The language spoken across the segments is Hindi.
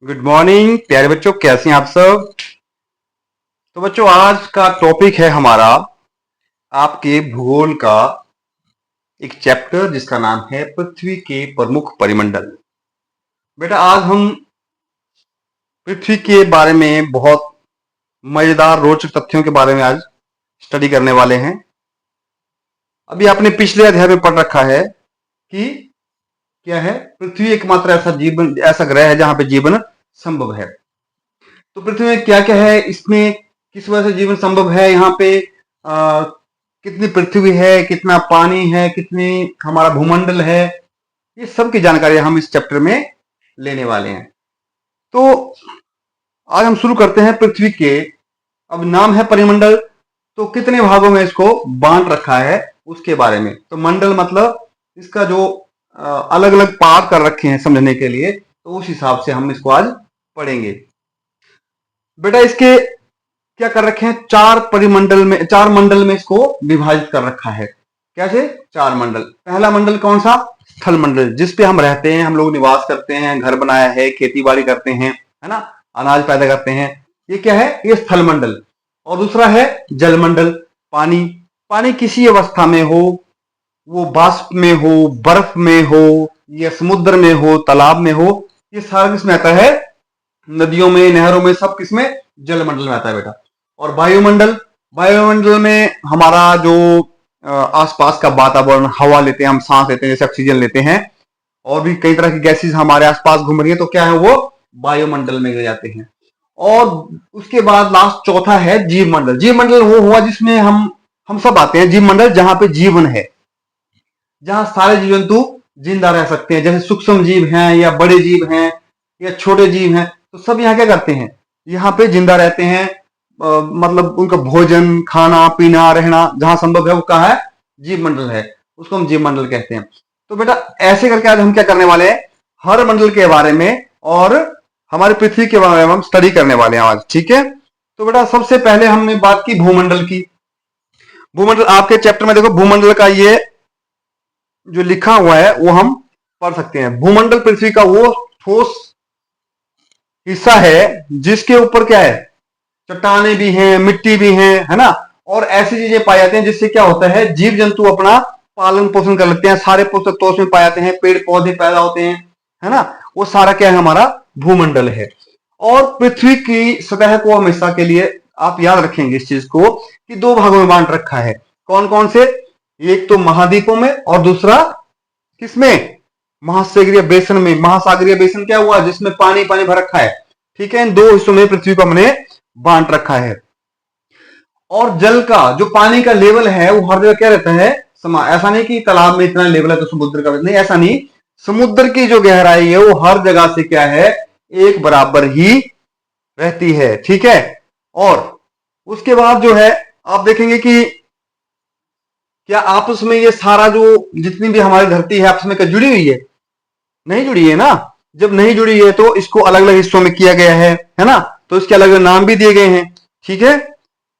गुड मॉर्निंग प्यारे बच्चों, कैसे हैं आप सब। तो बच्चों, आज का टॉपिक है हमारा आपके भूगोल का एक चैप्टर जिसका नाम है पृथ्वी के प्रमुख परिमंडल। बेटा, आज हम पृथ्वी के बारे में बहुत मजेदार रोचक तथ्यों के बारे में आज स्टडी करने वाले हैं। अभी आपने पिछले अध्याय में पढ़ रखा है कि क्या है, पृथ्वी एकमात्र ऐसा ग्रह है जहां पे जीवन संभव है। तो पृथ्वी में क्या क्या है, इसमें किस वजह से जीवन संभव है, यहाँ पे कितनी पृथ्वी है, कितना पानी है, कितनी हमारा भूमंडल है, ये सब की जानकारी हम इस चैप्टर में लेने वाले हैं। तो आज हम शुरू करते हैं पृथ्वी के। अब नाम है परिमंडल, तो कितने भागों में इसको बांट रखा है उसके बारे में। तो मंडल मतलब इसका जो अलग अलग पार्ट कर रखे हैं समझने के लिए, तो उस हिसाब से हम इसको आज पढ़ेंगे। बेटा, इसके क्या कर रखे हैं, चार मंडल में इसको विभाजित कर रखा है। कैसे? चार मंडल। पहला मंडल कौन सा? स्थल मंडल, जिसपे हम रहते हैं, हम लोग निवास करते हैं, घर बनाया है, खेती बाड़ी करते हैं, है ना, अनाज पैदा करते हैं, ये क्या है, ये स्थल मंडल। और दूसरा है जल मंडल, पानी। पानी किसी अवस्था में हो, वो वाष्प में हो, बर्फ में हो, या समुद्र में हो, तालाब में हो, ये सारा किसमें आता है, नदियों में, नहरों में, सब किसमें, जल मंडल में आता है बेटा। और वायुमंडल, वायुमंडल में हमारा जो आसपास का वातावरण, हवा लेते हैं, हम सांस लेते हैं, जैसे ऑक्सीजन लेते हैं, और भी कई तरह की गैसेज हमारे आसपास घूम रही है, तो क्या है, वो वायुमंडल में गिर जाते हैं। और उसके बाद लास्ट चौथा है जीव मंडल। जीव मंडल वो हुआ जिसमें हम सब आते हैं। जीव मंडल जहां पे जीवन है, जहां सारे जीव जंतु जिंदा रह सकते हैं, जैसे सूक्ष्म जीव हैं, या बड़े जीव हैं, या छोटे जीव हैं, तो सब यहाँ क्या करते हैं, यहाँ पे जिंदा रहते हैं। मतलब उनका भोजन, खाना पीना, रहना जहां संभव है, वो कहाँ है, जीव मंडल है, उसको हम जीव मंडल कहते हैं। तो बेटा, ऐसे करके आज हम क्या करने वाले हैं, हर मंडल के बारे में और हमारी पृथ्वी के बारे में हम स्टडी करने वाले हैं आज, ठीक है। तो बेटा, सबसे पहले हमने बात की भूमंडल की। भूमंडल आपके चैप्टर में देखो, भूमंडल का ये जो लिखा हुआ है वो हम पढ़ सकते हैं। भूमंडल पृथ्वी का वो ठोस हिस्सा है जिसके ऊपर क्या है, चट्टाने भी हैं, मिट्टी भी है ना, और ऐसी चीजें पाई जाती हैं जिससे क्या होता है, जीव जंतु अपना पालन पोषण कर लेते हैं, सारे पोषक तत्व उसमें पाए जाते हैं, पेड़ पौधे पैदा होते हैं, है ना, वो सारा क्या है, हमारा भूमंडल है। और पृथ्वी की सतह को हमेशा के लिए आप याद रखेंगे इस चीज को कि दो भागों में बांट रखा है। कौन कौन से? एक तो महाद्वीपों में, और दूसरा किसमें, महासागरीय बेसन में। महासागरीय बेसन क्या हुआ, जिसमें पानी पानी भर रखा है, ठीक है। इन दो हिस्सों में पृथ्वी को हमने बांट रखा है। और जल का जो पानी का लेवल है वो हर जगह क्या रहता है, ऐसा नहीं कि तालाब में इतना लेवल है तो समुद्र का नहीं, ऐसा नहीं। समुद्र की जो गहराई है वो हर जगह से क्या है, एक बराबर ही रहती है, ठीक है। और उसके बाद जो है, आप देखेंगे कि क्या आपस में ये सारा जो जितनी भी हमारी धरती है आपस में क्या जुड़ी हुई है, नहीं जुड़ी है ना। जब नहीं जुड़ी है तो इसको अलग अलग हिस्सों में किया गया है ना, तो इसके अलग अलग नाम भी दिए गए हैं, ठीक है।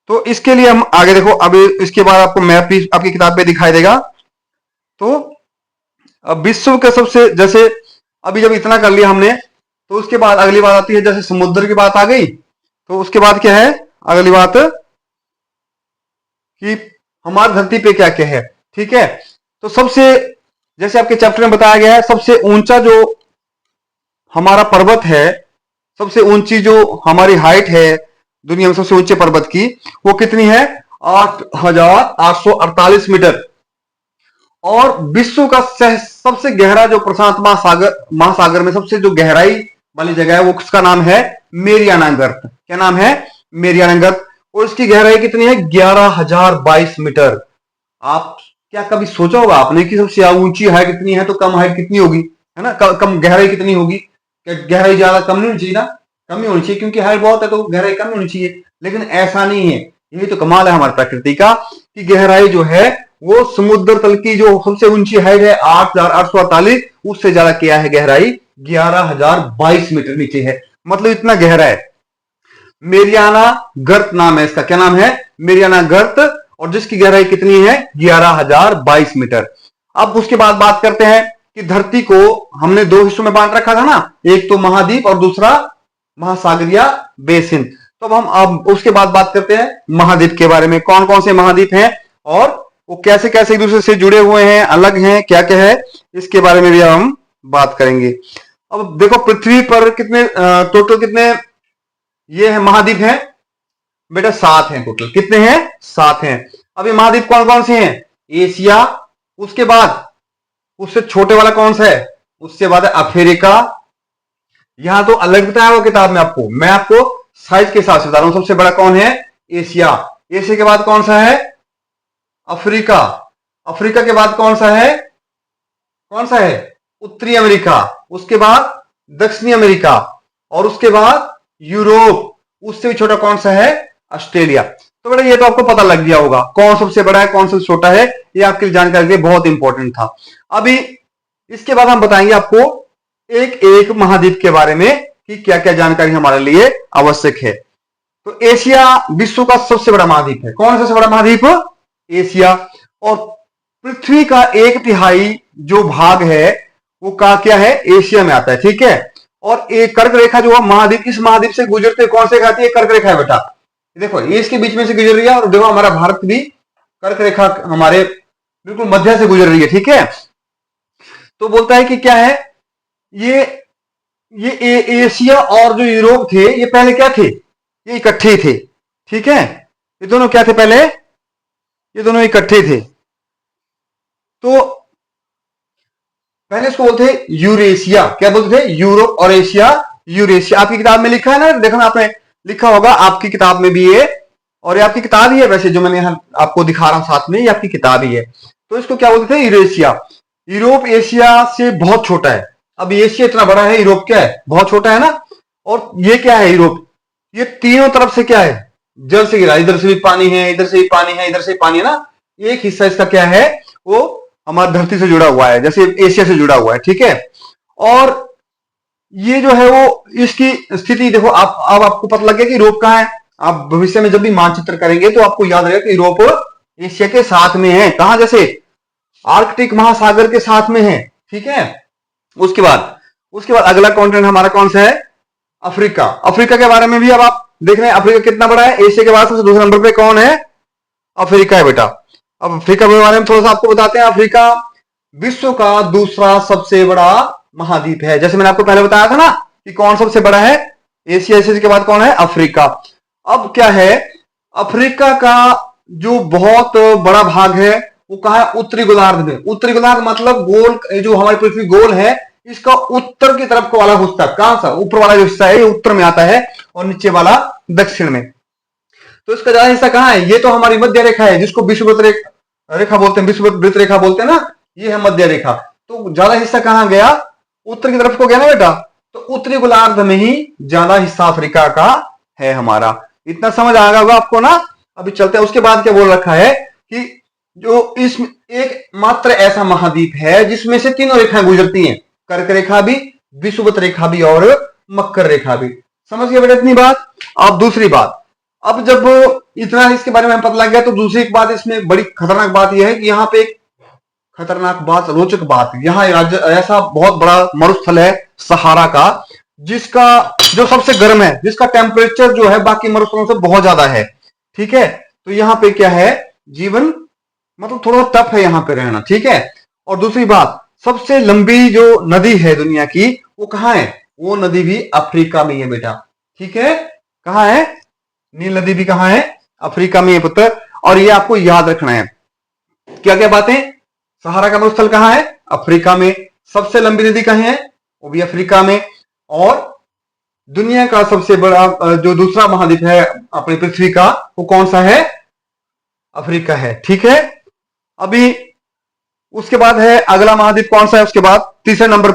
तो इसके लिए हम आगे देखो, अभी इसके बाद आपको मैप भी आपकी किताब पे दिखाई देगा। तो अब विश्व का सबसे, जैसे अभी जब इतना कर लिया हमने, तो उसके बाद अगली बात आती है, जैसे समुद्र की बात आ गई, तो उसके बाद क्या है, अगली बात कि हमारी धरती पे क्या क्या है, ठीक है। तो सबसे, जैसे आपके चैप्टर में बताया गया है, सबसे ऊंचा जो हमारा पर्वत है, सबसे ऊंची जो हमारी हाइट है दुनिया में सबसे ऊंचे पर्वत की, वो कितनी है, 8,848 मीटर। और विश्व का सबसे गहरा जो प्रशांत महासागर में सबसे जो गहराई वाली जगह है, वो किसका नाम है, मेरियाना गर्त। क्या नाम है, मेरियाना गर्त। और इसकी गहराई कितनी है, 11,022 मीटर। आप क्या कभी सोचा होगा आपने कि सबसे ऊंची हाइट कितनी है, तो कम हाइट कितनी होगी, है ना, कम गहराई कितनी होगी। गहराई ज्यादा कम नहीं होनी चाहिए ना, कम ही होनी चाहिए, क्योंकि हाइट बहुत है तो गहराई कम होनी चाहिए। लेकिन ऐसा नहीं है, यही तो कमाल है हमारी प्रकृति का, कि गहराई जो है वो समुद्र तल की जो सबसे ऊंची हाइट है 8,848, उससे ज्यादा क्या है, गहराई 11,022 मीटर नीचे है। मतलब इतना गहरा है। मेरियाना गर्त नाम है इसका। क्या नाम है, मेरियाना गर्त। और जिसकी गहराई कितनी है, 11,022 मीटर। अब उसके बाद बात करते हैं कि धरती को हमने दो हिस्सों में बांट रखा था ना, एक तो महाद्वीप और दूसरा महासागरीय बेसिन। तो अब उसके बाद बात करते हैं महाद्वीप के बारे में, कौन कौन से महाद्वीप हैं और वो कैसे कैसे एक दूसरे से जुड़े हुए हैं, अलग हैं, क्या क्या है, इसके बारे में भी हम बात करेंगे। अब देखो पृथ्वी पर कितने टोटल कितने ये है महाद्वीप हैं बेटा, 7 हैं टोटल। कितने हैं? 7 हैं। अब ये महाद्वीप कौन कौन से हैं? एशिया, उसके बाद उससे छोटे वाला कौन सा है? उससे बाद है अफ्रीका। यहां तो अलग बताया हुआ किताब में आपको, मैं आपको साइज के हिसाब से बता रहा हूं। सबसे बड़ा कौन है? एशिया। एशिया के बाद कौन सा है? अफ्रीका। अफ्रीका के बाद कौन सा है? कौन सा है? उत्तरी अमेरिका। उसके बाद दक्षिणी अमेरिका और उसके बाद यूरोप। उससे भी छोटा कौन सा है? ऑस्ट्रेलिया। तो बेटा ये तो आपको पता लग गया होगा कौन सबसे बड़ा है कौन सबसे छोटा है, ये आपके लिए जानकारी के लिए बहुत इंपॉर्टेंट था। अभी इसके बाद हम बताएंगे आपको एक एक महाद्वीप के बारे में कि क्या क्या जानकारी हमारे लिए आवश्यक है। तो एशिया विश्व का सबसे बड़ा महाद्वीप है। कौन सबसे बड़ा महाद्वीप? एशिया। और पृथ्वी का 1/3 जो भाग है वो का क्या है? एशिया में आता है, ठीक है। और एक कर्क रेखा जो महाद्वीप, इस महाद्वीप से गुजरते कौन से खाती है? कर्क रेखा है बेटा। देखो ये इसके बीच में से गुजर रही है और देखो हमारा भारत भी कर्क रेखा हमारे बिल्कुल मध्य से गुजर रही है, ठीक है। तो बोलता है कि क्या है ये एशिया और जो यूरोप थे ये पहले क्या थे? ये इकट्ठे थे, ठीक है। ये दोनों क्या थे पहले? ये दोनों इकट्ठे थे। तो पहले इसको बोलते थे यूरेशिया। क्या बोलते थे? यूरोप और एशिया, यूरेशिया। आपकी किताब में लिखा है ना, देखो ना आपने लिखा होगा आपकी किताब में भी ये, और ये आपकी किताब ही है वैसे, जो मैंने यहां आपको दिखा रहा हूं साथ में, ये आपकी किताब ही है। तो इसको क्या बोलते थे? यूरेशिया। यूरोप एशिया से बहुत छोटा है। अब एशिया इतना बड़ा है, यूरोप क्या है? बहुत छोटा है ना। और ये क्या है? यूरोप ये तीनों तरफ से क्या है? जल से घिरा। इधर से भी पानी है, इधर से भी पानी है, इधर से भी पानी है ना। एक हिस्सा इसका क्या है? वो हमारी धरती से जुड़ा हुआ है, जैसे एशिया से जुड़ा हुआ है, ठीक है। और ये जो है वो इसकी स्थिति देखो, अब आपको पता लग गया कि यूरोप कहाँ है। आप भविष्य में जब भी मानचित्र करेंगे तो आपको याद रहेगा कि यूरोप एशिया के साथ में है। कहां? जैसे आर्कटिक महासागर के साथ में है, ठीक है। उसके बाद अगला कॉन्टिनेंट हमारा कौन सा है? अफ्रीका। अफ्रीका के बारे में भी अब आप देख रहे हैं अफ्रीका कितना बड़ा है। एशिया के बाद सबसे दूसरे नंबर पे कौन है? अफ्रीका है बेटा। अब अफ्रीका के बारे में थोड़ा सा आपको बताते हैं। अफ्रीका विश्व का दूसरा सबसे बड़ा महाद्वीप है। जैसे मैंने आपको पहले बताया था ना कि कौन सबसे बड़ा है? एशिया। एशिया के बाद कौन है? अफ्रीका। अब क्या है? अफ्रीका का जो बहुत बड़ा भाग है वो कहा है? उत्तरी गोलार्ध में। उत्तरी गोलार्ध मतलब गोल, जो हमारी पृथ्वी गोल है इसका उत्तर की तरफ को वाला हिस्सा, कहां सा? ऊपर वाला जो हिस्सा है ये उत्तर में आता है और नीचे वाला दक्षिण में। तो इसका ज्यादा हिस्सा कहां है? ये तो हमारी मध्य रेखा है, जिसको विषुवत रेखा बोलते हैं, विषुवत रेखा बोलते हैं ना, ये है मध्य रेखा। तो ज्यादा हिस्सा कहां गया? उत्तर की तरफ को गया ना बेटा। तो उत्तरी गोलार्ध में ही ज्यादा हिस्सा अफ्रीका का है हमारा। इतना समझ आ गया होगा आपको ना। अभी चलते हैं, उसके बाद क्या बोल रखा है कि जो इस एक मात्र ऐसा महाद्वीप है जिसमें से तीनों रेखाएं गुजरती हैं, कर्क रेखा भी, विषुवत रेखा भी और मकर रेखा भी। समझ गए बेटा इतनी बात? अब दूसरी बात, अब जब इतना इसके बारे में हमें पता लग गया तो दूसरी एक बात, इसमें बड़ी खतरनाक बात यह है कि यहाँ पे एक खतरनाक बात, रोचक बात, यहाँ ऐसा बहुत बड़ा मरुस्थल है सहारा का, जिसका जो सबसे गर्म है, जिसका टेम्परेचर जो है बाकी मरुस्थलों से बहुत ज्यादा है, ठीक है। तो यहाँ पे क्या है? जीवन मतलब थोड़ा टफ है यहाँ पे रहना, ठीक है। और दूसरी बात, सबसे लंबी जो नदी है दुनिया की वो कहाँ है? वो नदी भी अफ्रीका में है बेटा, ठीक है। कहाँ है? नील नदी भी कहाँ है? अफ्रीका में है पुत्र। और ये आपको याद रखना है। क्या क्या बातें? सहारा का मरुस्थल कहाँ है? अफ्रीका में। सबसे लंबी नदी कहाँ है? वो भी अफ्रीका में। और दुनिया का सबसे बड़ा जो दूसरा महाद्वीप है अपनी पृथ्वी का, वो कौन सा है? अफ्रीका है, ठीक है। अभी उसके बाद है अगला महाद्वीप कौन सा है? उसके बाद तीसरे नंबर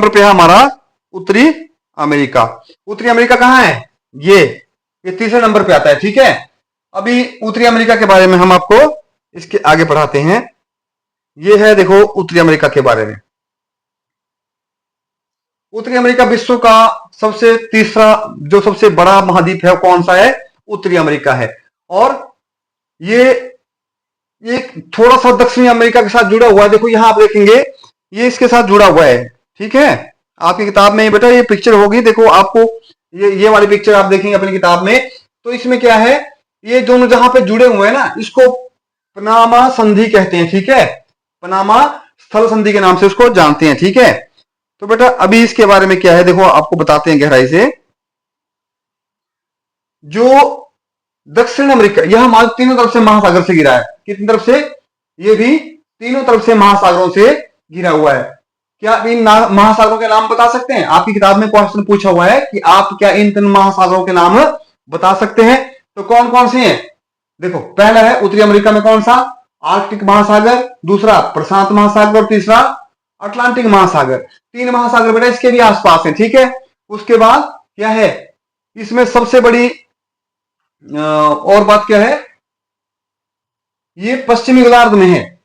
पे है हमारा उत्तरी अमेरिका। उत्तरी अमेरिका कहां है? ये तीसरे नंबर पे आता है, ठीक है। अभी उत्तरी अमेरिका के बारे में हम आपको इसके आगे पढ़ाते हैं। ये है देखो उत्तरी अमेरिका के बारे में। उत्तरी अमेरिका विश्व का सबसे तीसरा जो सबसे बड़ा महाद्वीप है वो कौन सा है? उत्तरी अमेरिका है। और ये ये थोड़ा सा दक्षिणी अमेरिका के साथ जुड़ा हुआ है। देखो यहां आप देखेंगे ये इसके साथ जुड़ा हुआ है। ठीक है, आपकी किताब में बेटा ये पिक्चर होगी, देखो आपको ये वाली पिक्चर आप देखेंगे अपनी किताब में। तो इसमें क्या है, ये दोनों जहां पे जुड़े हुए हैं ना, इसको पनामा संधि कहते हैं। ठीक है, पनामा स्थल संधि के नाम से उसको जानते हैं। ठीक है, तो बेटा अभी इसके बारे में क्या है, देखो आपको बताते हैं गहराई से। जो दक्षिण अमेरिका, यह हमारे तीनों तरफ से महासागर से घिरा है। कितनी तरफ से, ये भी तीनों तरफ से महासागरों से घिरा हुआ है। क्या इन महासागरों के नाम बता सकते हैं? आपकी किताब में क्वेश्चन पूछा हुआ है कि आप क्या इन तीन महासागरों के नाम बता सकते हैं? तो कौन कौन से हैं? देखो पहला है उत्तरी अमेरिका में कौन सा, आर्कटिक महासागर, दूसरा प्रशांत महासागर और तीसरा अटलांटिक महासागर। तीन महासागर बेटा इसके भी आसपास है। ठीक है, उसके बाद क्या है, इसमें सबसे बड़ी और बात क्या है, ये पश्चिमी गोलार्ध में है।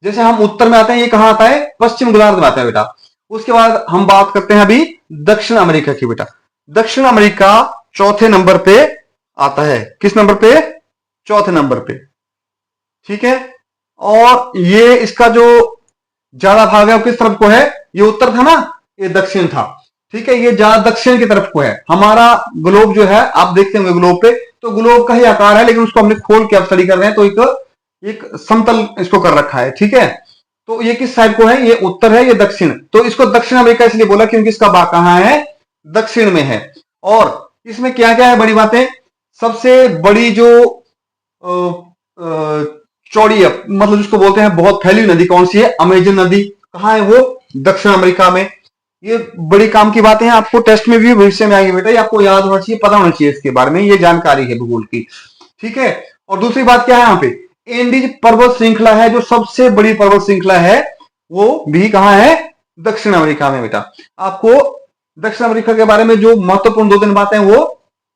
जैसे हम उत्तर में आते हैं, ये कहां आता है, पश्चिम गोलार्ध में आता है बेटा। उसके बाद हम बात करते हैं अभी दक्षिण अमेरिका की बेटा। दक्षिण अमेरिका चौथे नंबर पे आता है। किस नंबर पे? चौथे नंबर पे। ठीक है, और ये इसका जो ज्यादा भाग है वो किस तरफ को है, ये उत्तर था ना, ये दक्षिण था। ठीक है, ये ज्यादा दक्षिण की तरफ को है। हमारा ग्लोब जो है आप देखते होंगे ग्लोब पे, तो ग्लोब का ही आकार है, लेकिन उसको हमने खोल के आप स्टडी कर रहे हैं, तो एक समतल इसको कर रखा है। ठीक है, तो ये किस साइड को है, ये उत्तर है, ये दक्षिण। तो इसको दक्षिण अमेरिका इसलिए बोला क्योंकि इसका भाग कहां है, दक्षिण में है। और इसमें क्या क्या है बड़ी बातें, सबसे बड़ी जो चौड़ी मतलब जिसको बोलते हैं बहुत फैली नदी कौन सी है, अमेजन नदी। कहां है वो, दक्षिण अमेरिका में। ये बड़ी काम की बातें हैं, आपको टेस्ट में भी भविष्य में आएंगे बेटा, ये आपको याद होना चाहिए, पता होना चाहिए इसके बारे में, ये जानकारी है भूगोल की। ठीक है, और दूसरी बात क्या है, यहाँ पे एंडीज पर्वत श्रृंखला है, जो सबसे बड़ी पर्वत श्रृंखला है, वो भी कहां है, दक्षिण अमेरिका में बेटा। आपको दक्षिण अमेरिका के बारे में जो महत्वपूर्ण दो तीन बातें वो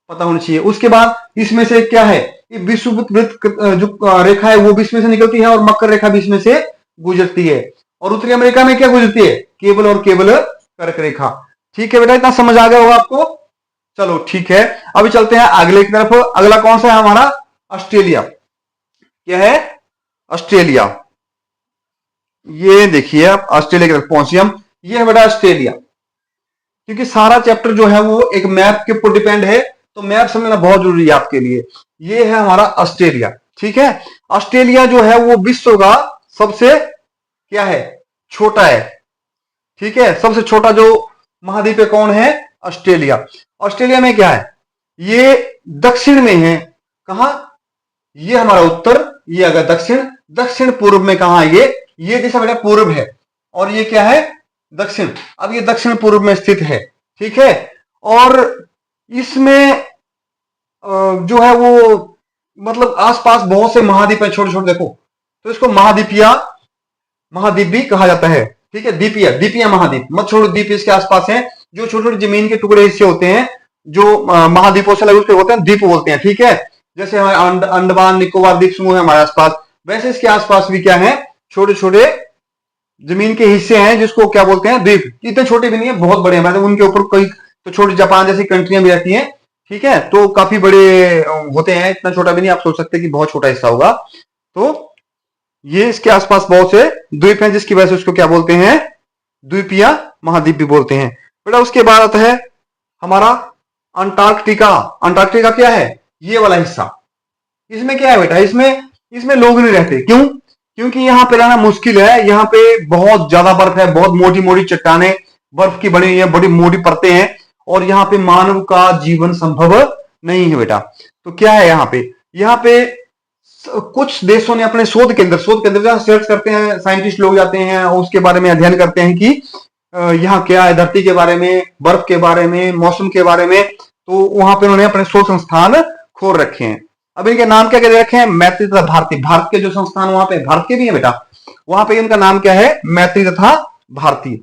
पता होनी चाहिए। उसके बाद इसमें से क्या है, ये विषुववृत्त जो रेखा है वो बीच में से निकलती है, और मकर रेखा बीच में से गुजरती है। और उत्तरी अमेरिका में क्या गुजरती है, केबल और केबल कर्क रेखा। ठीक है बेटा, इतना समझ आ गया होगा आपको। चलो ठीक है, अभी चलते हैं अगले की तरफ। अगला कौन सा है हमारा, ऑस्ट्रेलिया। क्या है, ऑस्ट्रेलिया। ये देखिए आप ऑस्ट्रेलिया की तरफ पहुंचे हम, ये है बेटा ऑस्ट्रेलिया। क्योंकि सारा चैप्टर जो है वो एक मैप के ऊपर डिपेंड है, तो मैप समझना बहुत जरूरी है आपके लिए। ये है हमारा ऑस्ट्रेलिया। ठीक है, ऑस्ट्रेलिया जो है वो विश्व का सबसे क्या है, छोटा है। ठीक है, सबसे छोटा जो महाद्वीप है कौन है, ऑस्ट्रेलिया। ऑस्ट्रेलिया में क्या है, ये दक्षिण में है। कहा, ये हमारा उत्तर, ये अगर दक्षिण, दक्षिण पूर्व में कहा है ये जैसा बेटा पूर्व है, और ये क्या है, दक्षिण। अब ये दक्षिण पूर्व में स्थित है। ठीक है, और इसमें जो है वो मतलब आसपास बहुत से महाद्वीप है, छोटे छोटे, देखो तो इसको महाद्वीप भी कहा जाता है। ठीक है, द्वीपीय महाद्वीप मत छोड़ो, द्वीप इसके आसपास हैं, जो छोटे छोटे जमीन के टुकड़े हिस्से होते हैं जो महाद्वीपों से लगे उसके होते हैं, द्वीप बोलते हैं। ठीक है, जैसे हमारे अंडमान निकोबार द्वीप समूह है हमारे आसपास, वैसे इसके आसपास भी क्या है, छोटे छोटे जमीन के हिस्से हैं जिसको क्या बोलते हैं, द्वीप। इतने छोटे भी नहीं है, बहुत बड़े हैं, मतलब उनके ऊपर कई तो छोटे जापान जैसी कंट्रियां भी रहती हैं। ठीक है, तो काफी बड़े होते हैं, इतना छोटा भी नहीं आप सोच सकते कि बहुत छोटा हिस्सा होगा। तो ये इसके आसपास बहुत से द्वीप हैं, जिसकी वजह से उसको क्या बोलते हैं, द्वीपीय महाद्वीप भी बोलते हैं बेटा। उसके बाद आता है हमारा अंटार्कटिका। अंटार्कटिका क्या है, ये वाला हिस्सा। इसमें क्या है बेटा, इसमें लोग नहीं रहते। क्यों, क्योंकि यहाँ पे रहना मुश्किल है, यहाँ पे बहुत ज्यादा बर्फ है, बहुत मोटी मोटी चट्टाने बर्फ की बनी हुई है, बड़ी मोटी परतें हैं, और यहाँ पे मानव का जीवन संभव नहीं है बेटा। तो क्या है यहाँ पे कुछ देशों ने अपने शोध केंद्र सर्च करते हैं, साइंटिस्ट लोग जाते हैं और उसके बारे में अध्ययन करते हैं कि यहाँ क्या है, धरती के बारे में, बर्फ के बारे में, मौसम के बारे में। तो वहां पे उन्होंने अपने शोध संस्थान खोल रखे हैं। अब इनके नाम क्या क्या रखे हैं, मैत्री तथा भारती। भारत के जो संस्थान वहां पे, भारत के भी है बेटा, वहां पे इनका नाम क्या है, मैत्री तथा भारती।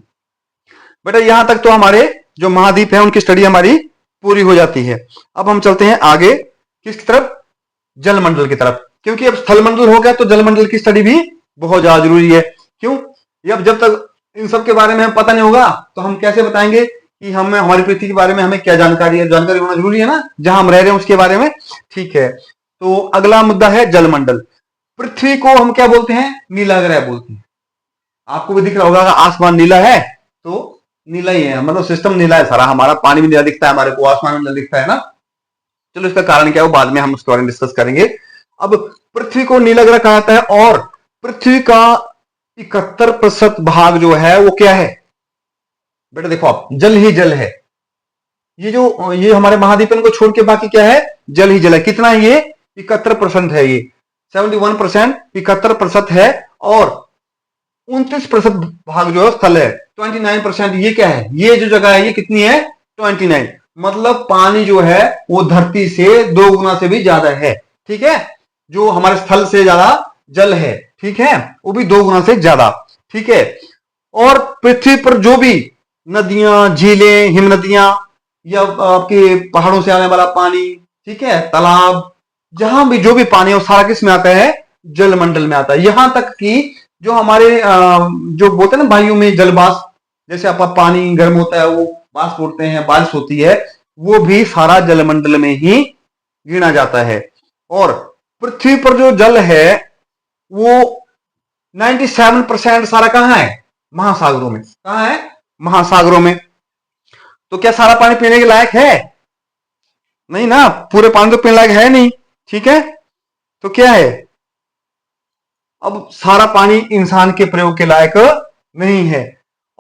बेटा यहां तक तो हमारे जो महाद्वीप है उनकी स्टडी हमारी पूरी हो जाती है। अब हम चलते हैं आगे किसकी तरफ, जलमंडल की तरफ। क्योंकि अब स्थलमंडल हो गया तो जलमंडल की स्टडी भी बहुत ज्यादा जरूरी है। क्यों, अब जब तक इन सब के बारे में हमें पता नहीं होगा तो हम कैसे बताएंगे कि हमें हमारी पृथ्वी के बारे में हमें क्या जानकारी है। जानकारी होना जरूरी है ना, जहां हम रह रहे हैं उसके बारे में। ठीक है, तो अगला मुद्दा है जलमंडल। पृथ्वी को हम क्या बोलते हैं? नीला ग्रह बोलते हैं। आपको भी दिख रहा होगा, आसमान नीला है तो नीला ही है, मतलब सिस्टम नीला है सारा हमारा, पानी भी नीला दिखता है हमारे को, आसमान में नीला दिखता है ना। चलो इसका कारण क्या है वो बाद में हम उसके बारे में डिस्कस करेंगे। अब पृथ्वी को नीला ग्रह कहा जाता है और पृथ्वी का 71% भाग जो है वो क्या है बेटा? देखो आप, जल ही जल है। ये हमारे महाद्वीप को छोड़ के बाकी क्या है? जल ही जल है। कितना है ये? 71% है ये। 71% 71% है और 29% भाग जो है स्थल है। 29% ये क्या है? ये जो जगह है ये कितनी है? 29। मतलब पानी जो है वो धरती से 2 गुना से भी ज्यादा है। ठीक है, जो हमारे स्थल से ज्यादा जल है, ठीक है, वो भी 2 गुना से ज्यादा। ठीक है, और पृथ्वी पर जो भी नदियां, झीलें, हिम नदियां या आपके पहाड़ों से आने वाला पानी, ठीक है, तालाब, जहां भी जो भी पानी है वो सारा किस में आता है? जलमंडल में आता है। यहां तक कि जो हमारे जो बोलते हैं ना वायु में जलवाष्प, जैसे आपका पानी गर्म होता है वो वाष्प उड़ते हैं, बारिश होती है, वो भी सारा जलमंडल में ही गिना जाता है। और पृथ्वी पर जो जल है वो 97% सारा कहां है? महासागरों में। कहां है? महासागरों में। तो क्या सारा पानी पीने के लायक है? नहीं ना, पूरे पानी तो पीने लायक है नहीं। ठीक है, तो क्या है? अब सारा पानी इंसान के प्रयोग के लायक नहीं है।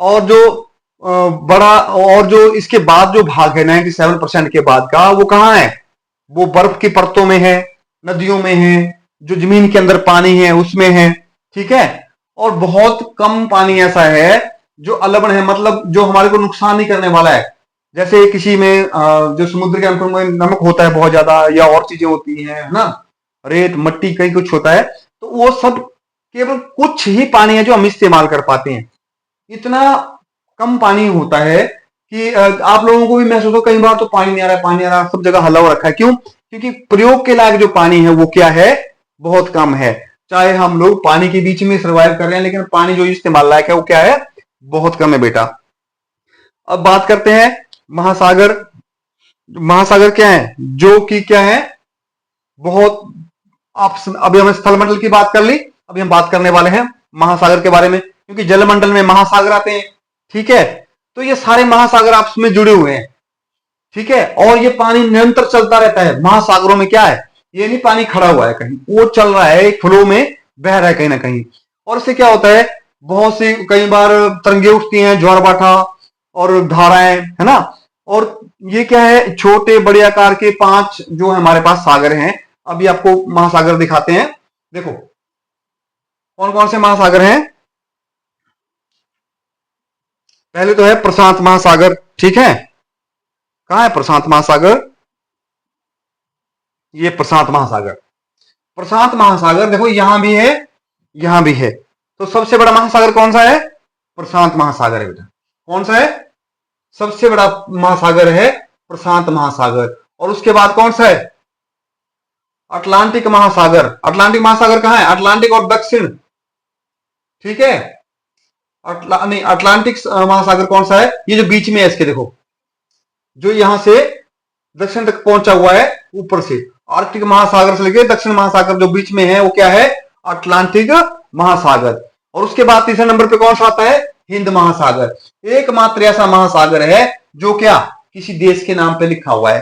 और जो बड़ा, और जो इसके बाद जो भाग है 97% के बाद का, वो कहां है? वो बर्फ की परतों में है, नदियों में है, जो जमीन के अंदर पानी है उसमें है। ठीक है, और बहुत कम पानी ऐसा है जो अलवण है, मतलब जो हमारे को नुकसान नहीं करने वाला है। जैसे किसी में जो समुद्र के अंदर में नमक होता है बहुत ज्यादा, या और चीजें होती हैं, है ना, रेत, मट्टी, कहीं कुछ होता है, तो वो सब केवल कुछ ही पानी है जो हम इस्तेमाल कर पाते हैं। इतना कम पानी होता है कि आप लोगों को भी महसूस हो कई बार तो पानी नहीं आ रहा है, पानी नहीं आ रहा, सब जगह हल्ला हो रखा है। क्यों? क्योंकि प्रयोग के लायक जो पानी है वो क्या है? बहुत कम है। चाहे हम लोग पानी के बीच में सर्वाइव कर रहे हैं, लेकिन पानी जो इस्तेमाल लायक है वो क्या है? बहुत कम है बेटा। अब बात करते हैं महासागर। महासागर क्या है? जो कि क्या है? बहुत, आप अभी हमने स्थलमंडल की बात कर ली, अभी हम बात करने वाले हैं महासागर के बारे में, क्योंकि जलमंडल में महासागर आते हैं। ठीक है, तो ये सारे महासागर आपस में जुड़े हुए हैं। ठीक है, और ये पानी निरंतर चलता रहता है। महासागरों में क्या है? ये नहीं पानी खड़ा हुआ है कहीं, वो चल रहा है, एक फ्लो में बह रहा है कहीं ना कहीं। और इससे क्या होता है? बहुत सी कई बार तरंगे उठती हैं, ज्वार भाटा और धाराएं, है ना। और ये क्या है? छोटे बड़े आकार के 5 जो हमारे पास सागर हैं। अभी आपको महासागर दिखाते हैं। देखो कौन कौन से महासागर हैं। पहले तो है प्रशांत महासागर। ठीक है, कहां है प्रशांत महासागर? ये प्रशांत महासागर। प्रशांत महासागर देखो यहां भी है, यहां भी है। तो सबसे बड़ा महासागर कौन सा है? प्रशांत महासागर है बेटा। कौन सा है? सबसे बड़ा महासागर है प्रशांत महासागर। और उसके बाद कौन सा है? अटलांटिक महासागर। अटलांटिक महासागर कहां है? अटलांटिक और दक्षिण। ठीक है, नहीं, अटलांटिक महासागर कौन सा है? ये जो बीच में है इसके, देखो जो यहां से दक्षिण तक पहुंचा हुआ है ऊपर से। आर्कटिक महासागर से लेकर दक्षिण महासागर जो बीच में है वो क्या है? अटलांटिक महासागर। और उसके बाद तीसरे नंबर पे कौन सा आता है? हिंद महासागर। एकमात्र ऐसा महासागर है जो क्या किसी देश के नाम पे लिखा हुआ है।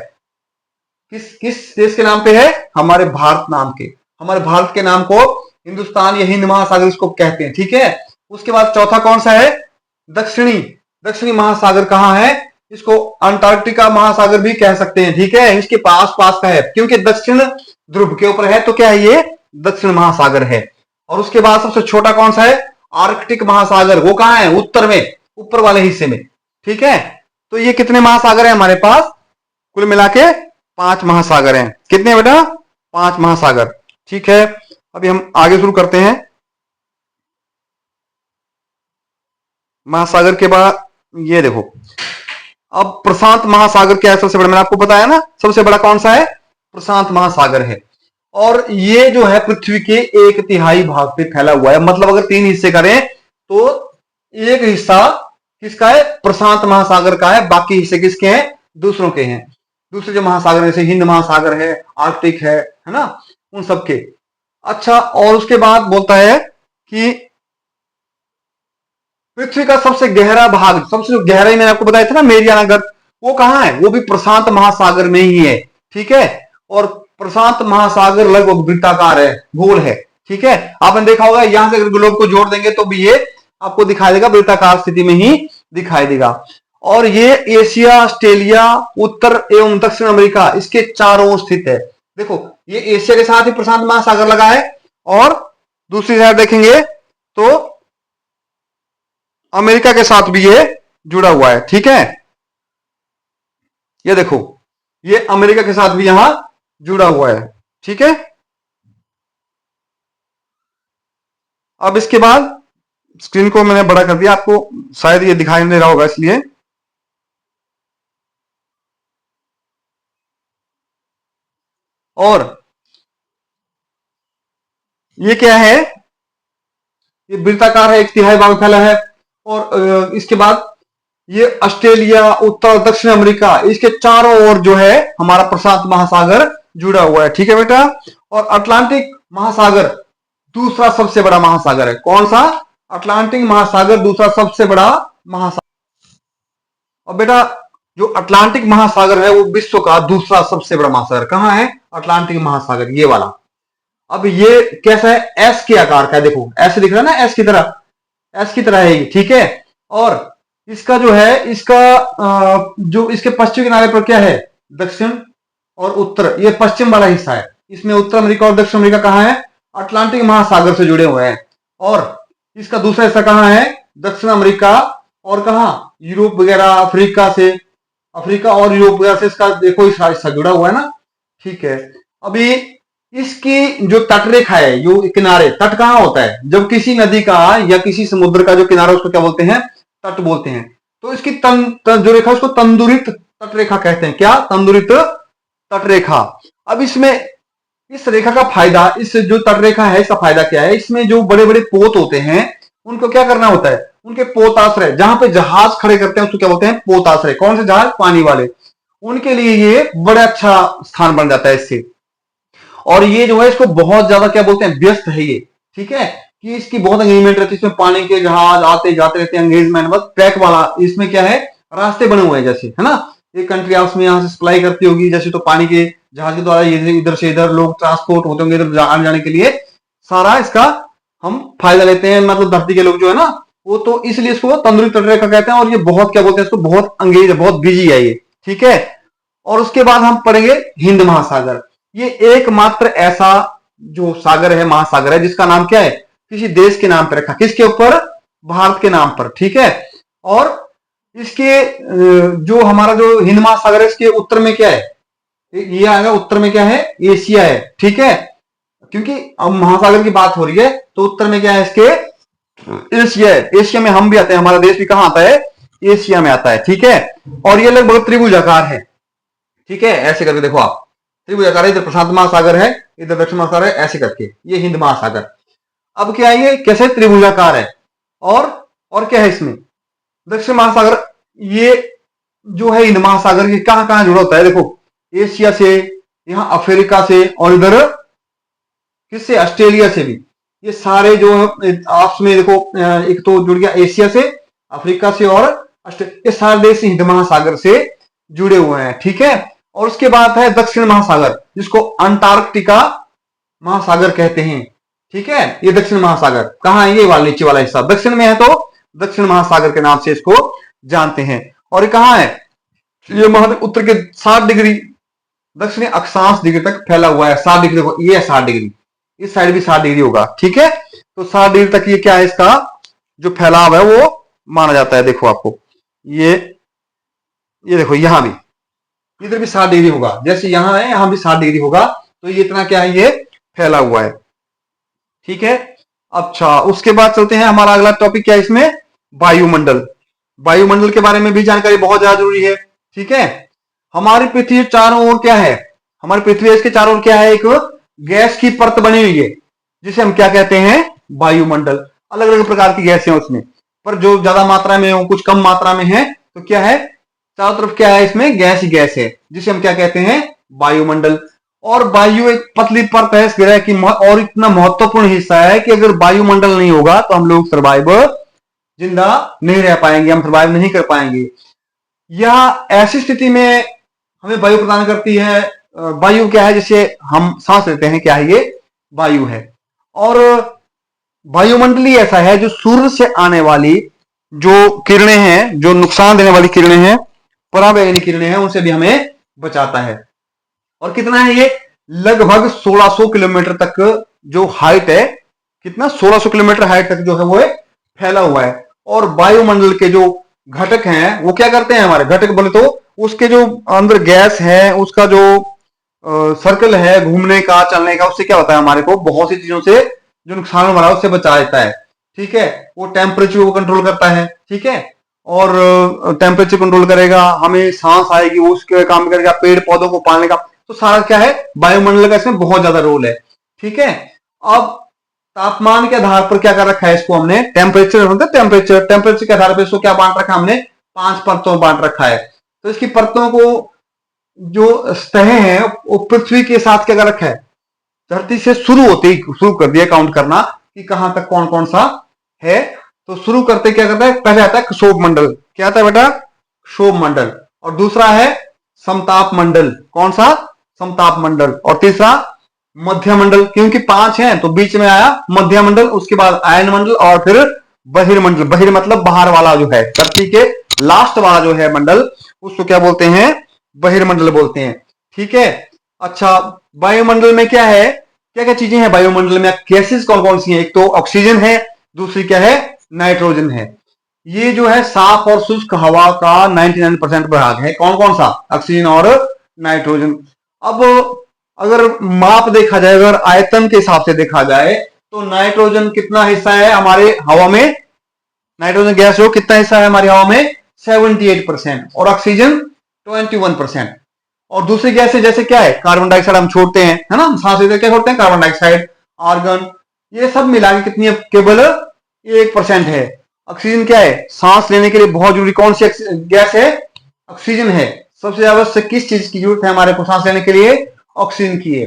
किस किस देश के नाम पे है? हमारे भारत नाम के। हमारे भारत के नाम को हिंदुस्तान या हिंद महासागर इसको कहते हैं। ठीक है, उसके बाद चौथा कौन सा है? दक्षिणी। दक्षिणी महासागर कहां है? इसको अंटार्कटिका महासागर भी कह सकते हैं। ठीक है, इसके पास पास का है, क्योंकि दक्षिण ध्रुव के ऊपर है, तो क्या है? ये दक्षिण महासागर है। और उसके बाद सबसे छोटा कौन सा है? आर्कटिक महासागर। वो कहां है? उत्तर में, ऊपर वाले हिस्से में। ठीक है, तो ये कितने महासागर है हमारे पास? कुल मिला के 5 महासागर हैं। कितने बेटा? 5 महासागर। ठीक है, अभी हम आगे शुरू करते हैं। महासागर के बाद ये देखो, अब प्रशांत महासागर क्या है? सबसे बड़ा, मैंने आपको बताया ना, सबसे बड़ा कौन सा है? प्रशांत महासागर है। और ये जो है पृथ्वी के 1/3 भाग पे फैला हुआ है। मतलब अगर 3 हिस्से करें तो एक हिस्सा किसका है? प्रशांत महासागर का है, बाकी हिस्से किसके हैं? दूसरों के हैं। दूसरे जो महासागर जैसे हिंद महासागर है, आर्कटिक है ना, उन सबके। अच्छा, और उसके बाद बोलता है कि पृथ्वी का सबसे गहरा भाग, सबसे गहराई मैंने आपको बताया था ना मेरियाना गर्त, वो कहाँ है? वो भी प्रशांत महासागर में ही है। ठीक है, और प्रशांत महासागर लगभग वृत्ताकार है, गोल है। ठीक है, आपने देखा होगा यहां से अगर ग्लोब को जोड़ देंगे तो भी ये आपको दिखाई देगा, वृत्ताकार स्थिति में ही दिखाई देगा। और ये एशिया, ऑस्ट्रेलिया, उत्तर एवं दक्षिण अमेरिका इसके चारों ओर स्थित है। देखो, ये एशिया के साथ ही प्रशांत महासागर लगा है, और दूसरी साइड देखेंगे तो अमेरिका के साथ भी ये जुड़ा हुआ है। ठीक है, ये देखो, ये अमेरिका के साथ भी यहां जुड़ा हुआ है। ठीक है, अब इसके बाद स्क्रीन को मैंने बड़ा कर दिया, आपको शायद ये दिखाई नहीं दे रहा होगा इसलिए। और ये क्या है? ये वृत्ताकार है, एक तिहाई भाग फैला है। और इसके बाद ये ऑस्ट्रेलिया, उत्तर दक्षिण अमेरिका, इसके चारों ओर जो है हमारा प्रशांत महासागर जुड़ा हुआ है। ठीक है बेटा, और अटलांटिक महासागर दूसरा सबसे बड़ा महासागर है। कौन सा? अटलांटिक महासागर दूसरा सबसे बड़ा महासागर। और बेटा, जो अटलांटिक महासागर है वो विश्व का दूसरा सबसे बड़ा महासागर कहां है? अटलांटिक महासागर, ये वाला। अब ये कैसा है? एस के आकार का है, देखो ऐसे दिख रहा है ना, एस की तरह, एस की तरह है ये। ठीक है, और इसका जो है, इसका जो इसके पश्चिमी किनारे पर क्या है? दक्षिण और उत्तर, ये पश्चिम वाला हिस्सा है। इसमें उत्तर अमेरिका और दक्षिण अमेरिका कहाँ है? अटलांटिक महासागर से जुड़े हुए हैं। और इसका दूसरा हिस्सा कहाँ है? दक्षिण अमेरिका, और कहा? यूरोप वगैरह, अफ्रीका से, अफ्रीका और यूरोप वगैरह से इसका देखो हिस्सा जुड़ा हुआ है ना। ठीक है, अभी इसकी जो तटरेखा है, जो किनारे, तट कहाँ होता है? जब किसी नदी का या किसी समुद्र का जो किनारा, उसको क्या बोलते हैं? तट बोलते हैं। तो इसकी जो रेखा, उसको तंदुरित तटरेखा कहते हैं। क्या? तंदुरित तटरेखा। अब इसमें इस रेखा का फायदा, इस जो तटरेखा है इसका फायदा क्या है? इसमें जो बड़े बड़े पोत होते हैं उनको क्या करना होता है? उनके पोताश्रय, जहां पे जहाज खड़े करते हैं उसको क्या बोलते हैं? पोताश्रय। कौन से जहाज? पानी वाले। उनके लिए ये बड़ा अच्छा स्थान बन जाता है इससे। और ये जो है इसको बहुत ज्यादा क्या बोलते हैं? व्यस्त है ये। ठीक है, कि इसकी बहुत एंगेजमेंट रहती है, इसमें पानी के जहाज आते जाते रहते हैं, एंगेजमेंट बस ट्रैक वाला। इसमें क्या है? रास्ते बने हुए हैं, जैसे है ना, एक कंट्री आपस में यहाँ से सप्लाई करती होगी जैसे, तो पानी के जहाज के द्वारा ये इधर से इधर लोग ट्रांसपोर्ट होते होंगे, इधर आने जाने के लिए सारा इसका हम फायदा लेते हैं, मतलब धरती के लोग जो है ना वो। तो इसलिए इसको तंदुरुस्त तटरेखा कहते हैं। और ये बहुत क्या बोलते हैं इसको? बहुत अंगेज है, बहुत बिजी है ये। ठीक है, और उसके बाद हम पढ़ेंगे हिंद महासागर। ये एकमात्र ऐसा जो सागर है, महासागर है, जिसका नाम क्या है? किसी देश के नाम पर रखा। किसके ऊपर? भारत के नाम पर। ठीक है, और इसके जो हमारा जो हिंद महासागर है, इसके उत्तर में क्या है? ये आएगा, उत्तर में क्या है? एशिया है। ठीक है, क्योंकि अब महासागर की बात हो रही है तो उत्तर में क्या है इसके? एशिया है। एशिया में हम भी आते हैं, हमारा देश भी कहां आता है? एशिया में आता है। ठीक है, और ये लगभग त्रिभुजाकार है। ठीक है, ऐसे करके देखो आप, त्रिभुजाकार है, इधर प्रशांत महासागर है, इधर दक्षिण महासागर है, ऐसे करके ये हिंद महासागर। अब क्या है? ये कैसे त्रिभुजाकार है? और क्या है इसमें? दक्षिण महासागर, ये जो है हिंद महासागर, ये कहां कहां जुड़ा होता है? देखो, एशिया से, यहां अफ्रीका से, और इधर किससे? ऑस्ट्रेलिया से भी। ये सारे जो आपस में देखो, एक तो जुड़ गया एशिया से, अफ्रीका से, और ये सारे देश हिंद महासागर से जुड़े हुए हैं। ठीक है, और उसके बाद है दक्षिण महासागर, जिसको अंटार्कटिका महासागर कहते हैं। ठीक है, ये दक्षिण महासागर कहां है? ये वाला नीचे वाला हिस्सा दक्षिण में है, तो दक्षिण महासागर के नाम से इसको जानते हैं। और ये कहां है? ये महाद्वीप उत्तर के 60 डिग्री दक्षिणी अक्षांश डिग्री तक फैला हुआ है। 60 डिग्री देखो, ये 60 डिग्री, इस साइड भी 60 डिग्री होगा। ठीक है, तो 60 डिग्री तक ये क्या है? इसका जो फैलाव है वो माना जाता है। देखो आपको ये देखो, यहां भी, इधर भी 60 डिग्री होगा, जैसे यहां है यहां भी 60 डिग्री होगा। तो ये इतना क्या है? ये फैला हुआ है। ठीक है, अच्छा, उसके बाद चलते हैं, हमारा अगला टॉपिक क्या है इसमें? वायुमंडल। वायुमंडल के बारे में भी जानकारी बहुत ज्यादा जरूरी है। ठीक है, हमारी पृथ्वी चारों ओर क्या है? हमारी पृथ्वी इसके चारों ओर क्या है? एक गैस की परत बनी हुई है, जिसे हम क्या कहते हैं? वायुमंडल। अलग अलग प्रकार की गैस है उसमें, पर जो ज्यादा मात्रा में हो, कुछ कम मात्रा में है, तो क्या है? चारों तरफ क्या है? इसमें गैस ही गैस है, जिसे हम क्या कहते हैं? वायुमंडल। और वायु एक पतली परत है इस ग्रह की, और इतना महत्वपूर्ण हिस्सा है कि अगर वायुमंडल नहीं होगा तो हम लोग सर्वाइव जिंदा नहीं रह पाएंगे, हम सर्वाइव नहीं कर पाएंगे। यह ऐसी स्थिति में हमें वायु प्रदान करती है। वायु क्या है, जिसे हम सांस लेते हैं, क्या है ये, वायु है। और वायुमंडल ही ऐसा है जो सूर्य से आने वाली जो किरणें हैं, जो नुकसान देने वाली किरणें हैं, पराबैंगनी किरणें हैं, उनसे भी हमें बचाता है। और कितना है ये, लगभग 1600 किलोमीटर तक जो हाइट है, कितना, 1600 किलोमीटर हाइट तक जो है वो फैला हुआ है। और वायुमंडल के जो घटक हैं वो क्या करते हैं, हमारे घटक बोले तो उसके जो अंदर गैस है, उसका जो सर्कल है घूमने का, चलने का, उससे क्या होता है, हमारे को बहुत सी चीजों से जो नुकसान हो रहा है उससे बचा देता है। ठीक है, वो टेम्परेचर को कंट्रोल करता है। ठीक है, और टेम्परेचर कंट्रोल करेगा, हमें सांस आएगी वो उसके काम करेगा, पेड़ पौधों को पालने का, तो सारा क्या है, वायुमंडल का इसमें बहुत ज्यादा रोल है। ठीक है, अब तापमान के आधार पर क्या कर रखा है इसको हमने, टेम्परेचर टेम्परेचर के आधार पर इसको क्या बांट रखा है हमने, 5 परतों में बांट रखा है। तो इसकी परतों को जो सतह है वो पृथ्वी के साथ क्या कर रखा है, धरती से शुरू होते ही शुरू कर दिया काउंट करना कि कहां तक कौन कौन सा है। तो शुरू करते क्या करता है, पहले आता है क्षोभ मंडल, क्या आता है बेटा, क्षोभ मंडल। और दूसरा है समताप मंडल, कौन सा, समताप मंडल। और तीसरा मध्य मंडल, क्योंकि 5 हैं तो बीच में आया मध्य मंडल, उसके बाद आयन मंडल, और फिर बहिर्मंडल। बहिर मतलब बाहर वाला जो है, धरती के लास्ट वाला जो है मंडल, उसको क्या बोलते हैं, बहिर्मंडल बोलते हैं। ठीक है, अच्छा, वायुमंडल में क्या है, क्या क्या चीजें हैं वायुमंडल में, गैसेस कौन कौन सी हैं, एक तो ऑक्सीजन है, दूसरी क्या है, नाइट्रोजन है। ये जो है साफ और शुष्क हवा का 99% भाग है, कौन कौन सा, ऑक्सीजन और नाइट्रोजन। अब अगर माप देखा जाए, अगर आयतन के हिसाब से देखा जाए, तो नाइट्रोजन कितना हिस्सा है हमारे हवा में, नाइट्रोजन गैस जो कितना हिस्सा है हमारी हवा में, 78%, और ऑक्सीजन 21%। और दूसरी गैस है जैसे क्या है, कार्बन डाइऑक्साइड हम छोड़ते हैं, है ना, सांस लेते क्या छोड़ते हैं, कार्बन डाइऑक्साइड, आर्गन, ये सब मिला के कितनी है, केवल 1% है। ऑक्सीजन क्या है, सांस लेने के लिए बहुत जरूरी कौन सी गैस है, ऑक्सीजन है। सबसे आवश्यक किस चीज की जरूरत है हमारे को सांस लेने के लिए, ऑक्सीजन की है।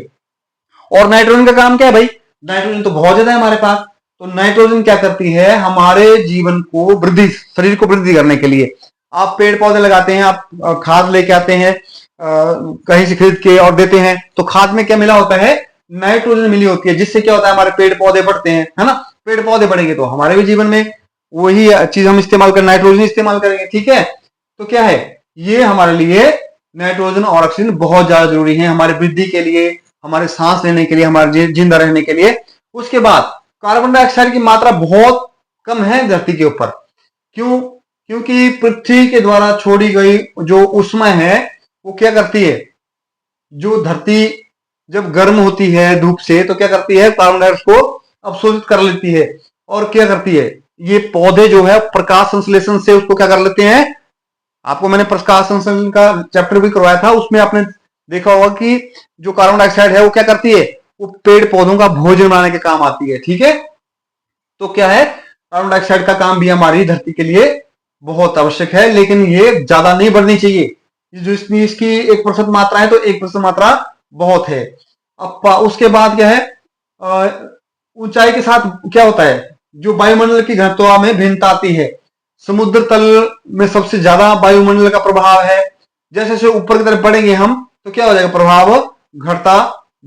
और नाइट्रोजन का काम क्या है भाई, नाइट्रोजन तो बहुत ज्यादा है हमारे पास। तो नाइट्रोजन क्या करती है, हमारे जीवन को वृद्धि, शरीर को वृद्धि करने के लिए, आप पेड़ पौधे लगाते हैं, आप खाद लेके आते हैं कहीं से खरीद के और देते हैं, तो खाद में क्या मिला होता है, नाइट्रोजन मिली होती है, जिससे क्या होता है, हमारे पेड़ पौधे बढ़ते हैं, है ना। पेड़ पौधे बढ़ेंगे तो हमारे भी जीवन में वही चीज हम इस्तेमाल कर, नाइट्रोजन इस्तेमाल करेंगे। ठीक है, तो क्या है, ये हमारे लिए नाइट्रोजन और ऑक्सीजन बहुत ज्यादा जरूरी है, हमारी वृद्धि के लिए, हमारे सांस लेने के लिए, हमारे जिंदा रहने के लिए। उसके बाद कार्बन डाइऑक्साइड की मात्रा बहुत कम है धरती के ऊपर, क्यों, क्योंकि पृथ्वी के द्वारा छोड़ी गई जो ऊष्मा है वो क्या करती है, जो धरती जब गर्म होती है धूप से तो क्या करती है, कार्बन डाइऑक्साइड को अवशोषित कर लेती है, और क्या करती है, ये पौधे जो है प्रकाश संश्लेषण से उसको क्या कर लेते हैं। आपको मैंने प्रकाश संश्लेषण का चैप्टर भी करवाया था, उसमें आपने देखा होगा कि जो कार्बन डाइऑक्साइड है वो क्या करती है, वो पेड़ पौधों का भोजन बनाने के काम आती है। ठीक है, तो क्या है, कार्बन डाइऑक्साइड का काम भी हमारी धरती के लिए बहुत आवश्यक है, लेकिन ये ज्यादा नहीं बढ़नी चाहिए। जो इसकी 1% मात्रा है तो 1% मात्रा बहुत है। अब उसके बाद क्या है, ऊंचाई के साथ क्या होता है, जो वायुमंडल की घनत्व में भिन्नता आती है। समुद्र तल में सबसे ज्यादा वायुमंडल का प्रभाव है, जैसे जैसे ऊपर की तरफ बढ़ेंगे हम तो क्या हो जाएगा, प्रभाव घटता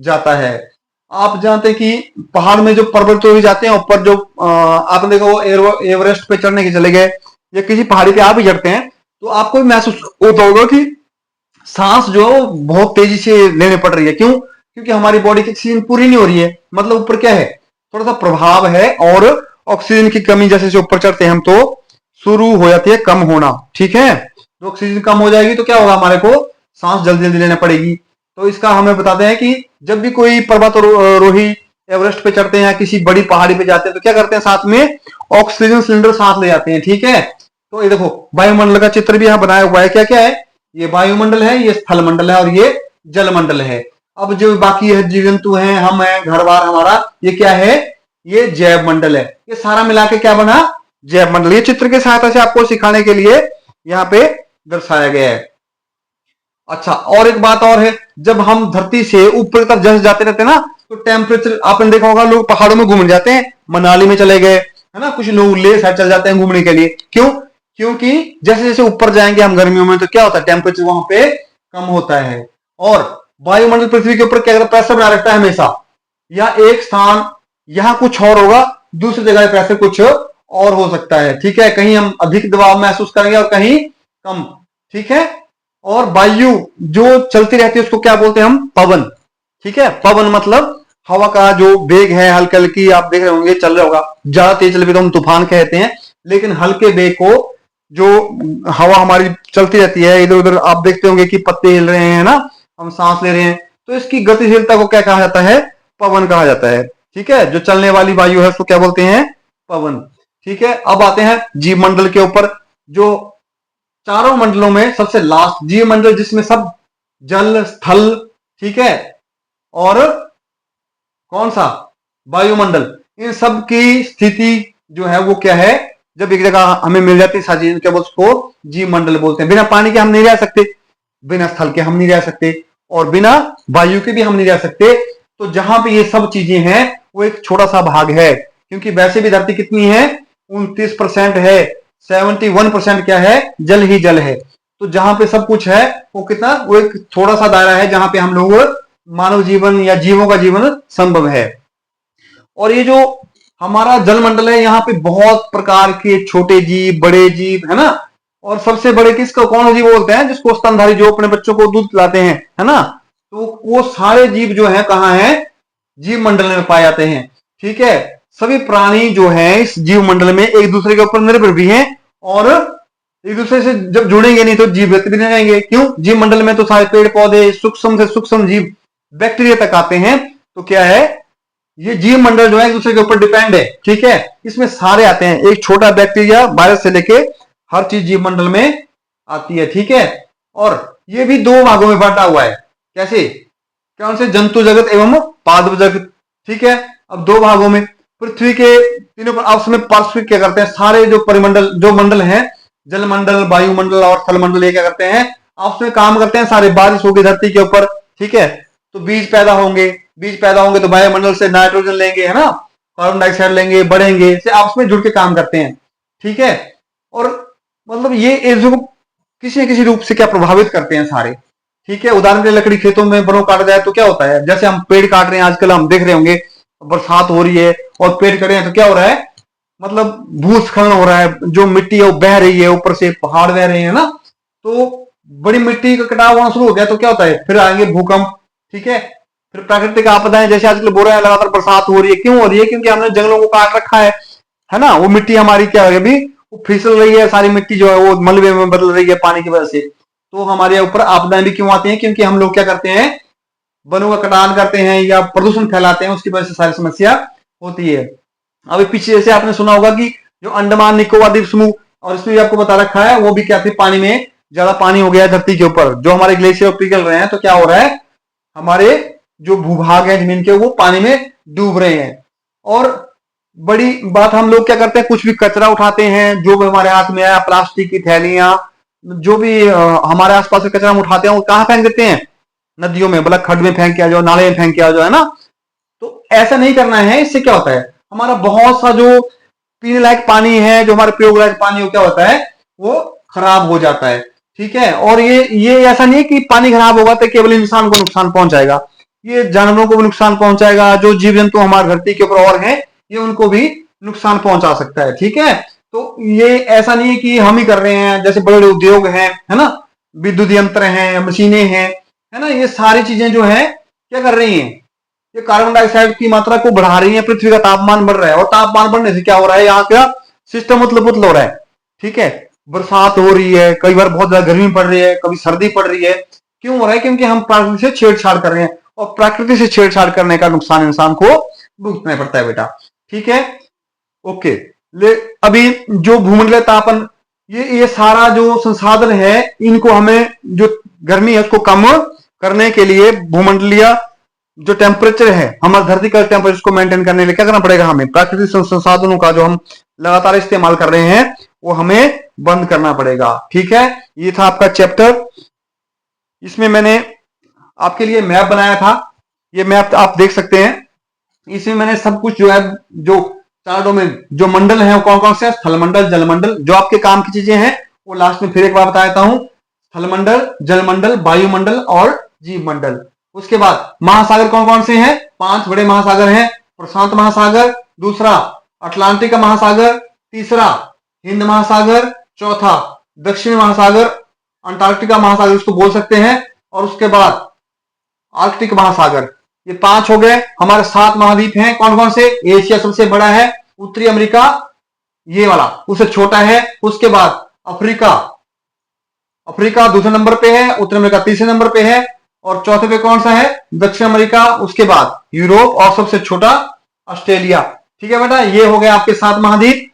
जाता है। आप जानते हैं कि पहाड़ में जो पर्वत तो जाते हैं ऊपर, जो आपने देखा वो एवरेस्ट पे चढ़ने के चले गए या किसी पहाड़ी पे आप ही चढ़ते हैं, तो आपको भी महसूस होता होगा कि सांस जो बहुत तेजी से लेने पड़ रही है। क्यों, क्योंकि हमारी बॉडी की ऑक्सीजन पूरी नहीं हो रही है, मतलब ऊपर क्या है, थोड़ा सा प्रभाव है, और ऑक्सीजन की कमी जैसे जैसे ऊपर चढ़ते हैं हम तो शुरू हो जाती है कम होना। ठीक है, तो ऑक्सीजन कम हो जाएगी तो क्या होगा, हमारे को सांस जल्दी जल्दी लेना पड़ेगी। तो इसका हमें बताते हैं कि जब भी कोई पर्वतारोही एवरेस्ट पे चढ़ते हैं, किसी बड़ी पहाड़ी पे जाते हैं, तो क्या करते हैं, साथ में ऑक्सीजन सिलेंडर साथ ले जाते हैं। ठीक है, तो ये देखो वायुमंडल का चित्र भी यहाँ बनाया हुआ है, क्या क्या है, ये वायुमंडल है, ये स्थल मंडल है, और ये जलमंडल है। अब जो बाकी है जीव जंतु हैं, हम हैं, घर बार हमारा, ये क्या है, ये जैव मंडल है। ये सारा मिला के क्या बना, जैव मंडल। ये चित्र की सहायता से आपको सिखाने के लिए यहाँ पे दर्शाया गया है। अच्छा, और एक बात और है, जब हम धरती से ऊपर की तरफ जैसे जाते रहते हैं ना, तो टेम्परेचर आपने देखा होगा, लोग पहाड़ों में घूमने जाते हैं, मनाली में चले गए, है ना, कुछ लोग ले साइड चले जाते हैं घूमने के लिए। क्यों? क्योंकि जैसे जैसे ऊपर जाएंगे हम गर्मियों में, तो क्या होता है, टेम्परेचर वहां पे कम होता है। और वायुमंडल पृथ्वी के ऊपर क्या करता है, प्रेशर बना रखता है हमेशा। या एक स्थान यहां कुछ और होगा, दूसरी जगह प्रेशर कुछ और हो सकता है, ठीक है, कहीं हम अधिक दबाव महसूस करेंगे और कहीं कम, ठीक है। और वायु जो चलती रहती है उसको क्या बोलते हैं हम, पवन, ठीक है। पवन मतलब हवा का जो वेग है, हल्की हल्की आप देख रहे होंगे चल रहा होगा, ज्यादा तेज चल भी तो हम तूफान कहते हैं, लेकिन हल्के वेग को जो हवा हमारी चलती रहती है इधर उधर, आप देखते होंगे कि पत्ते हिल रहे हैं ना, हम सांस ले रहे हैं, तो इसकी गतिशीलता को क्या कहा जाता है, पवन कहा जाता है, ठीक है। जो चलने वाली वायु है उसको क्या बोलते हैं, पवन, ठीक है। अब आते हैं जीव मंडल के ऊपर, जो चारों मंडलों में सबसे लास्ट जीव मंडल, जिसमें सब जल स्थल, ठीक है, और कौन सा, वायुमंडल, इन सब की स्थिति जो है वो क्या है, जब एक जगह हमें मिल जाती है सारी, क्या बोलते उसको, जीव मंडल बोलते हैं। बिना पानी के हम नहीं रह सकते, बिना स्थल के हम नहीं रह सकते, और बिना वायु के भी हम नहीं रह सकते। तो जहां पे ये सब चीजें हैं वो एक छोटा सा भाग है, क्योंकि वैसे भी धरती कितनी है, 29% है, 71% क्या है, जल ही जल है। तो जहां पे सब कुछ है वो कितना, वो एक थोड़ा सा दायरा है जहां पे हम लोग मानव जीवन या जीवों का जीवन संभव है। और ये जो हमारा जलमंडल है, यहाँ पे बहुत प्रकार के छोटे जीव, बड़े जीव, है ना। और सबसे बड़े किसको, कौन सा जीव बोलते हैं, जिसको स्तनधारी, जो अपने बच्चों को दूध पिलाते हैं, है ना। तो वो सारे जीव जो है कहाँ है, जीव मंडल में पाए जाते हैं, ठीक है। सभी प्राणी जो है इस जीव मंडल में एक दूसरे के ऊपर निर्भर भी हैं, और एक दूसरे से जब जुड़ेंगे नहीं तो जीवित भी नहीं रहेंगे। क्यों? जीव मंडल में तो सारे पेड़ पौधे, सूक्ष्म से सूक्ष्म जीव, बैक्टीरिया तक आते हैं। तो क्या है, ये जीव मंडल जो है एक दूसरे के ऊपर डिपेंड है, ठीक है। इसमें सारे आते हैं, एक छोटा बैक्टीरिया वायरस से लेके हर चीज जीव मंडल में आती है, ठीक है। और ये भी दो भागों में बांटा हुआ है, कैसे, कौन से, जंतु जगत एवं पादप जगत, ठीक है। अब दो भागों में, पृथ्वी के तीनों पर आपस में पारस्परिक क्या करते हैं, सारे जो परिमंडल, जो मंडल हैं, जलमंडल, वायुमंडल और थलमंडल, ये क्या करते हैं, आपस में काम करते हैं सारे। बारिश होगी धरती के ऊपर, ठीक है, तो बीज पैदा होंगे, बीज पैदा होंगे तो वायुमंडल से नाइट्रोजन लेंगे, है ना, कार्बन डाइऑक्साइड लेंगे, बढ़ेंगे, से आपस में जुड़ के काम करते हैं, ठीक है। और मतलब ये जो किसी न किसी रूप से क्या प्रभावित करते हैं सारे, ठीक है। उदाहरण के लिए लकड़ी खेतों में वनों काटा जाए तो क्या होता है, जैसे हम पेड़ काट रहे हैं आजकल, हम देख रहे होंगे बरसात हो रही है और पेड़ कटे हैं तो क्या हो रहा है, मतलब भूस्खलन हो रहा है, जो मिट्टी है वो बह रही है, ऊपर से पहाड़ बह रहे हैं ना, तो बड़ी मिट्टी का कटाव होना शुरू हो गया तो क्या होता है, फिर आएंगे भूकंप, ठीक है। फिर प्राकृतिक आपदाएं, जैसे आजकल बोल रहे हैं लगातार बरसात हो रही है, क्यों हो रही है, क्योंकि हमने जंगलों को काट रखा है ना। वो मिट्टी हमारी क्या है, अभी वो फिसल रही है, सारी मिट्टी जो है वो मलबे में बदल रही है पानी की वजह से। तो हमारे ऊपर आपदाएं भी क्यों आती हैं, क्योंकि हम लोग क्या करते हैं, वनों का कटान करते हैं या प्रदूषण फैलाते हैं, उसकी वजह से सारी समस्या होती है। अभी पीछे जैसे आपने सुना होगा कि जो अंडमान निकोबार द्वीप समूह, और इसमें भी आपको बता रखा है, वो भी क्या थे, पानी में ज्यादा पानी हो गया है धरती के ऊपर, जो हमारे ग्लेशियर पिघल रहे हैं, तो क्या हो रहा है, हमारे जो भूभाग है जमीन के वो पानी में डूब रहे हैं। और बड़ी बात, हम लोग क्या करते हैं, कुछ भी कचरा उठाते हैं, जो भी हमारे हाथ में आया, प्लास्टिक की थैलियां, जो भी हमारे आसपास से कचरा हम उठाते हैं वो कहाँ फेंक देते हैं, नदियों में, मतलब खड्ड में फेंक के आ जाओ, नाले में फेंक के आ जाओ, है ना। तो ऐसा नहीं करना है, इससे क्या होता है, हमारा बहुत सा जो पीने लायक पानी है, जो हमारे प्रयोग लायक पानी हो, क्या होता है, वो खराब हो जाता है, ठीक है। और ये ऐसा नहीं है कि पानी खराब होगा तो केवल इंसान को नुकसान पहुंचाएगा, ये जानवरों को भी नुकसान पहुंचाएगा, जो जीव जंतु हमारी धरती के ऊपर और हैं, ये उनको भी नुकसान पहुंचा सकता है, ठीक है। तो ये ऐसा नहीं है कि हम ही कर रहे हैं, जैसे बड़े बड़े उद्योग हैं, है ना, विद्युत यंत्र हैं, मशीनें हैं, है ना, ये सारी चीजें जो है क्या कर रही हैं, ये कार्बन डाइऑक्साइड की मात्रा को बढ़ा रही है, पृथ्वी का तापमान बढ़ रहा है, और तापमान बढ़ने से क्या हो रहा है, यहाँ का सिस्टम उथल पुथल हो रहा है, ठीक है। बरसात हो रही है, कई बार बहुत ज्यादा गर्मी पड़ रही है, कभी सर्दी पड़ रही है, क्यों हो रहा है, क्योंकि हम प्रकृति से छेड़छाड़ कर रहे हैं, और प्रकृति से छेड़छाड़ करने का नुकसान इंसान को भुगतना पड़ता है बेटा, ठीक है। ओके, अभी जो भूमंडलीय तापन, ये सारा जो संसाधन है, इनको हमें, जो गर्मी है उसको कम करने के लिए, भूमंडलीय जो टेम्परेचर है, हमारे धरती का टेम्परेचर को मेंटेन करने के लिए क्या करना पड़ेगा, हमें प्राकृतिक संसाधनों का जो हम लगातार इस्तेमाल कर रहे हैं वो हमें बंद करना पड़ेगा, ठीक है। ये था आपका चैप्टर इसमें मैंने आपके लिए मैप बनाया था। ये मैप आप देख सकते हैं। इसमें मैंने सब कुछ जो है, जो 4 डोमेन जो मंडल है वो कौन कौन से हैं, स्थलमंडल, जलमंडल, जो आपके काम की चीजें हैं वो लास्ट में फिर एक बार बता देता हूं। स्थलमंडल, जलमंडल, वायुमंडल और जीव मंडल। उसके बाद महासागर कौन कौन से हैं, 5 बड़े महासागर हैं। प्रशांत महासागर, दूसरा अटलांटिक का महासागर, तीसरा हिंद महासागर, चौथा दक्षिण महासागर, अंटार्कटिका महासागर उसको बोल सकते हैं, और उसके बाद आर्कटिक महासागर। ये 5 हो गए। हमारे 7 महाद्वीप हैं, कौन कौन से, एशिया सबसे बड़ा है, उत्तरी अमेरिका ये वाला उससे छोटा है, उसके बाद अफ्रीका, अफ्रीका दूसरे नंबर पे है, उत्तर अमेरिका तीसरे नंबर पे है, और चौथे पे कौन सा है, दक्षिण अमेरिका, उसके बाद यूरोप, और सबसे छोटा ऑस्ट्रेलिया। ठीक है बेटा, ये हो गया आपके 7 महाद्वीप,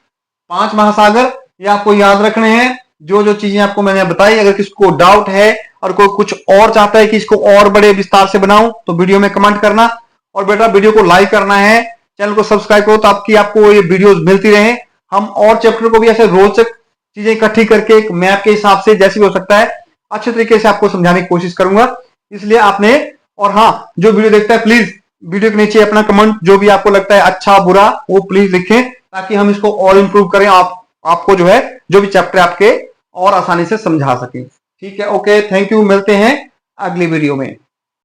5 महासागर, ये आपको याद रखने हैं। जो जो चीजें आपको मैंने बताई, अगर किसको डाउट है और कोई कुछ और चाहता है कि इसको और बड़े विस्तार से बनाऊं तो वीडियो में कमेंट करना, और बेटा वीडियो को लाइक करना है, चैनल को सब्सक्राइब करो ताकि आपको ये वीडियोस मिलती रहे। हम और चैप्टर को भी ऐसे रोचक चीजें इकट्ठी करके एक मैप के हिसाब से जैसे भी हो सकता है अच्छे तरीके से आपको समझाने की कोशिश करूंगा। इसलिए आपने, और हाँ, जो वीडियो देखता है प्लीज वीडियो के नीचे अपना कमेंट जो भी आपको लगता है अच्छा बुरा वो प्लीज लिखें, ताकि हम इसको और इंप्रूव करें, आपको जो है जो भी चैप्टर आपके और आसानी से समझा सकें। ठीक है, ओके, थैंक यू, मिलते हैं अगली वीडियो में।